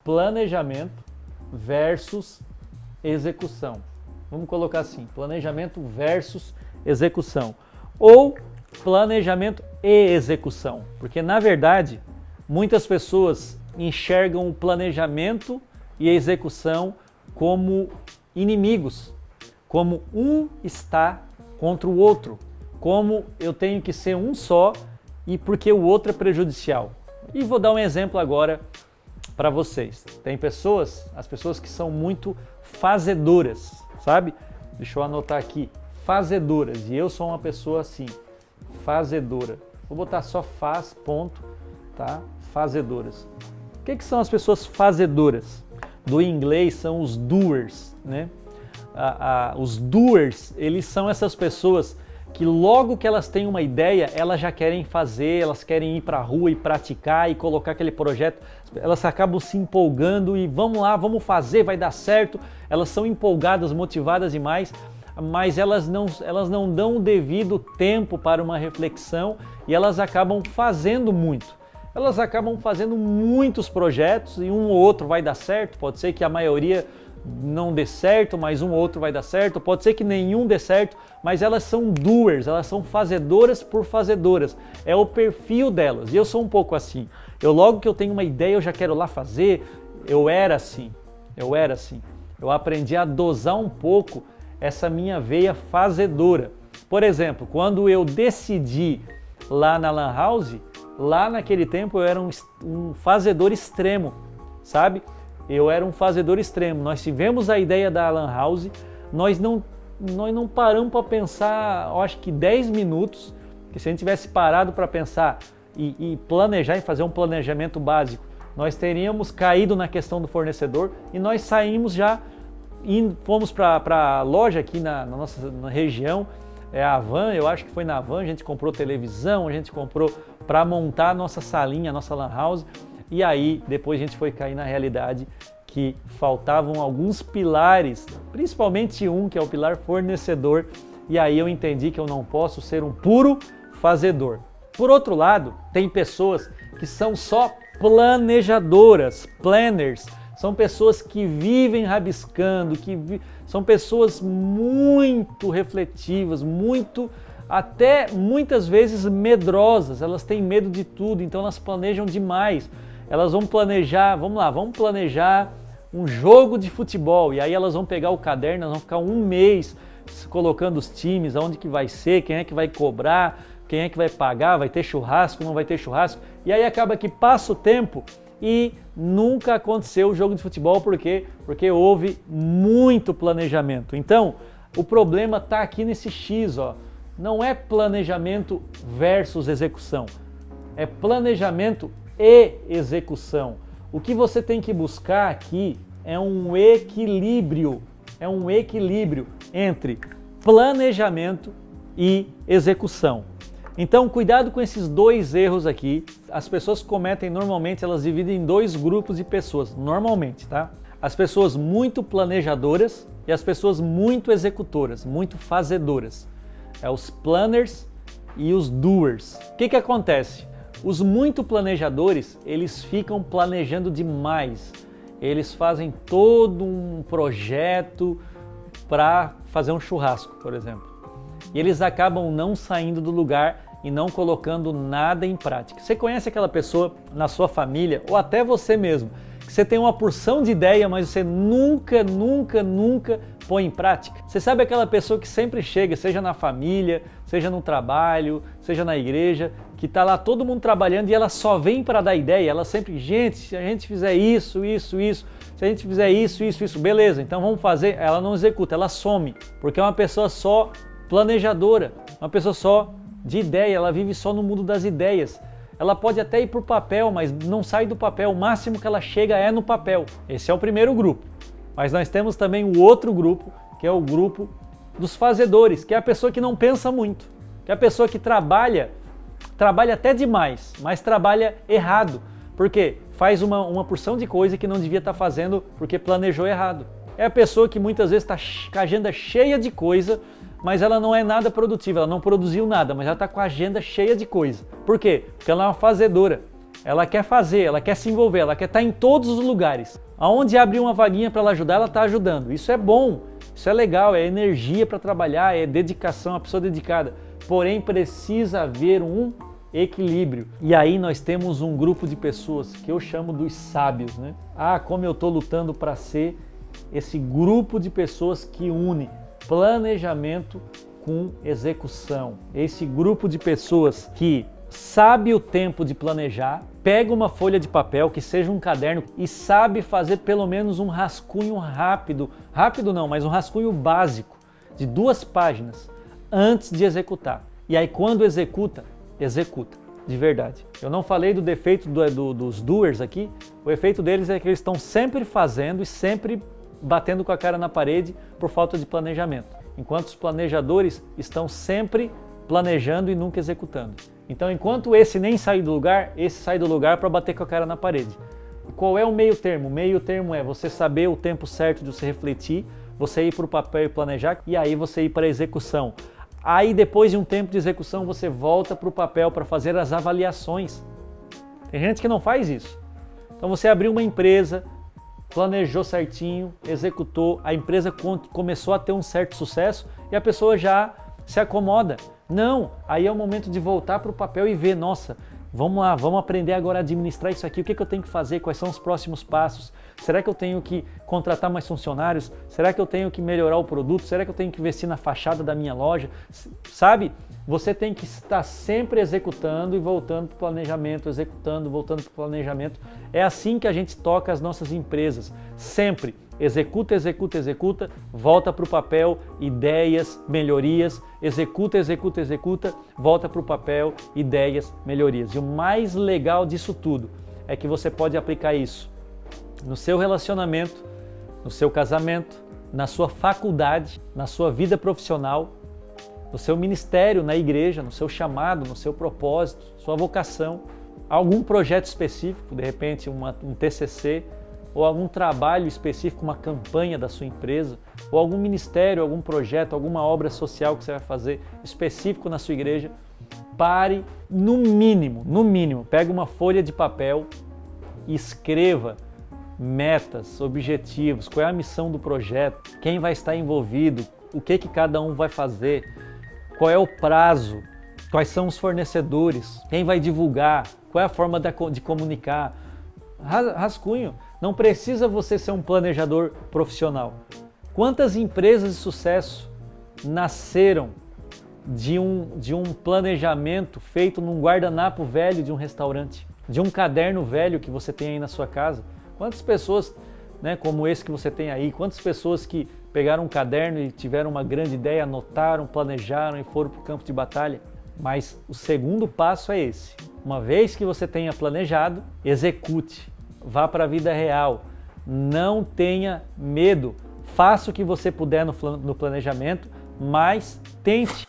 planejamento versus execução. Vamos colocar assim, planejamento versus execução. Ou planejamento e execução. Porque, na verdade, muitas pessoas enxergam o planejamento e a execução como inimigos. Como um está contra o outro. Como eu tenho que ser um só e porque o outro é prejudicial. E vou dar um exemplo agora para vocês. Tem pessoas, as pessoas que são muito fazedoras, sabe? Deixa eu anotar aqui, fazedoras. E eu sou uma pessoa assim, fazedora. Vou botar só faz, ponto, tá? Fazedoras. O que são as pessoas fazedoras? Do inglês são os doers, né? Os doers, eles são essas pessoas que logo que elas têm uma ideia, elas já querem fazer, elas querem ir para a rua e praticar e colocar aquele projeto, elas acabam se empolgando e vamos lá, vamos fazer, vai dar certo, elas são empolgadas, motivadas demais, mas elas não dão o devido tempo para uma reflexão e elas acabam fazendo muito. Elas acabam fazendo muitos projetos e um ou outro vai dar certo, pode ser que a maioria não dê certo, mas um ou outro vai dar certo, pode ser que nenhum dê certo, mas elas são doers, elas são fazedoras por fazedoras, é o perfil delas, e eu sou um pouco assim, logo que eu tenho uma ideia eu já quero lá fazer, eu era assim, eu aprendi a dosar um pouco essa minha veia fazedora. Por exemplo, quando eu decidi lá na Lan House, lá naquele tempo eu era um fazedor extremo, sabe? Eu era um fazedor extremo. Nós tivemos a ideia da Lan House, nós não paramos para pensar, eu acho que 10 minutos, que se a gente tivesse parado para pensar e planejar e fazer um planejamento básico, nós teríamos caído na questão do fornecedor e nós saímos já, fomos para a loja aqui na nossa região, a Van, eu acho que foi na Van, a gente comprou televisão, a gente comprou para montar a nossa salinha, a nossa Lan House. E aí, depois a gente foi cair na realidade que faltavam alguns pilares, principalmente um, que é o pilar fornecedor, e aí eu entendi que eu não posso ser um puro fazedor. Por outro lado, tem pessoas que são só planejadoras, planners, são pessoas que vivem rabiscando, são pessoas muito refletivas, até muitas vezes medrosas, elas têm medo de tudo, então elas planejam demais. Elas vão planejar, vamos planejar um jogo de futebol e aí elas vão pegar o caderno, elas vão ficar um mês colocando os times, aonde que vai ser, quem é que vai cobrar, quem é que vai pagar, vai ter churrasco, não vai ter churrasco, e aí acaba que passa o tempo e nunca aconteceu o jogo de futebol, porque houve muito planejamento. Então, o problema está aqui nesse X, ó. Não é planejamento versus execução, é planejamento e execução. O que você tem que buscar aqui é um equilíbrio entre planejamento e execução. Então, cuidado com esses dois erros aqui. As pessoas cometem normalmente, elas dividem em dois grupos de pessoas, normalmente, tá? As pessoas muito planejadoras e as pessoas muito executoras, muito fazedoras. É os planners e os doers. O que acontece? Os muito planejadores, eles ficam planejando demais. Eles fazem todo um projeto para fazer um churrasco, por exemplo. E eles acabam não saindo do lugar e não colocando nada em prática. Você conhece aquela pessoa na sua família, ou até você mesmo, que você tem uma porção de ideia, mas você nunca põe em prática? Você sabe aquela pessoa que sempre chega, seja na família, seja no trabalho, seja na igreja, que está lá todo mundo trabalhando e ela só vem para dar ideia, ela sempre, gente, se a gente fizer isso, se a gente fizer isso, beleza, então vamos fazer, ela não executa, ela some, porque é uma pessoa só planejadora, uma pessoa só de ideia, ela vive só no mundo das ideias. Ela pode até ir para o papel, mas não sai do papel, o máximo que ela chega é no papel. Esse é o primeiro grupo. Mas nós temos também o outro grupo, que é o grupo dos fazedores, que é a pessoa que não pensa muito, que é a pessoa que trabalha até demais, mas trabalha errado, porque faz uma porção de coisa que não devia estar fazendo porque planejou errado. É a pessoa que muitas vezes está com a agenda cheia de coisa, mas ela não é nada produtiva, ela não produziu nada, mas ela está com a agenda cheia de coisa. Por quê? Porque ela é uma fazedora. ela quer fazer, ela quer se envolver, ela quer estar em todos os lugares. Aonde abrir uma vaguinha para ela ajudar, ela está ajudando. Isso é bom, isso é legal, é energia para trabalhar, é dedicação, a pessoa dedicada. Porém, precisa haver um equilíbrio. E aí nós temos um grupo de pessoas que eu chamo dos sábios, né? Ah, como eu estou lutando para ser esse grupo de pessoas que une planejamento com execução. Esse grupo de pessoas que sabe o tempo de planejar, pega uma folha de papel, que seja um caderno, e sabe fazer pelo menos um rascunho rápido, rápido não, mas um rascunho básico, de 2 páginas, antes de executar. E aí quando executa, executa, de verdade. Eu não falei do defeito dos doers aqui, o efeito deles é que eles estão sempre fazendo e sempre batendo com a cara na parede por falta de planejamento, enquanto os planejadores estão sempre planejando e nunca executando. Então, enquanto esse nem sai do lugar, esse sai do lugar para bater com a cara na parede. Qual é o meio termo? O meio termo é você saber o tempo certo de você refletir, você ir para o papel e planejar, e aí você ir para a execução. Aí, depois de um tempo de execução, você volta para o papel para fazer as avaliações. Tem gente que não faz isso. Então, você abriu uma empresa, planejou certinho, executou, a empresa começou a ter um certo sucesso e a pessoa já se acomoda. Não, aí é o momento de voltar para o papel e ver, nossa, vamos lá, vamos aprender agora a administrar isso aqui, o que eu tenho que fazer, quais são os próximos passos, será que eu tenho que contratar mais funcionários, será que eu tenho que melhorar o produto, será que eu tenho que investir na fachada da minha loja, sabe? Você tem que estar sempre executando e voltando para o planejamento, executando, voltando para o planejamento. É assim que a gente toca as nossas empresas, sempre. Executa, executa, executa, volta para o papel, ideias, melhorias, executa, executa, executa, volta para o papel, ideias, melhorias. E o mais legal disso tudo é que você pode aplicar isso no seu relacionamento, no seu casamento, na sua faculdade, na sua vida profissional, no seu ministério, na igreja, no seu chamado, no seu propósito, sua vocação, algum projeto específico, de repente um TCC, ou algum trabalho específico, uma campanha da sua empresa, ou algum ministério, algum projeto, alguma obra social que você vai fazer específico na sua igreja, pare no mínimo, pega uma folha de papel e escreva metas, objetivos, qual é a missão do projeto, quem vai estar envolvido, o que cada um vai fazer, qual é o prazo, quais são os fornecedores, quem vai divulgar, qual é a forma de comunicar. Rascunho. Não precisa você ser um planejador profissional. Quantas empresas de sucesso nasceram de um planejamento feito num guardanapo velho de um restaurante, de um caderno velho que você tem aí na sua casa? Quantas pessoas, né, como esse que você tem aí, quantas pessoas que pegaram um caderno e tiveram uma grande ideia, anotaram, planejaram e foram para o campo de batalha? Mas o segundo passo é esse. Uma vez que você tenha planejado, execute. Vá para a vida real, não tenha medo, faça o que você puder no planejamento, mas tente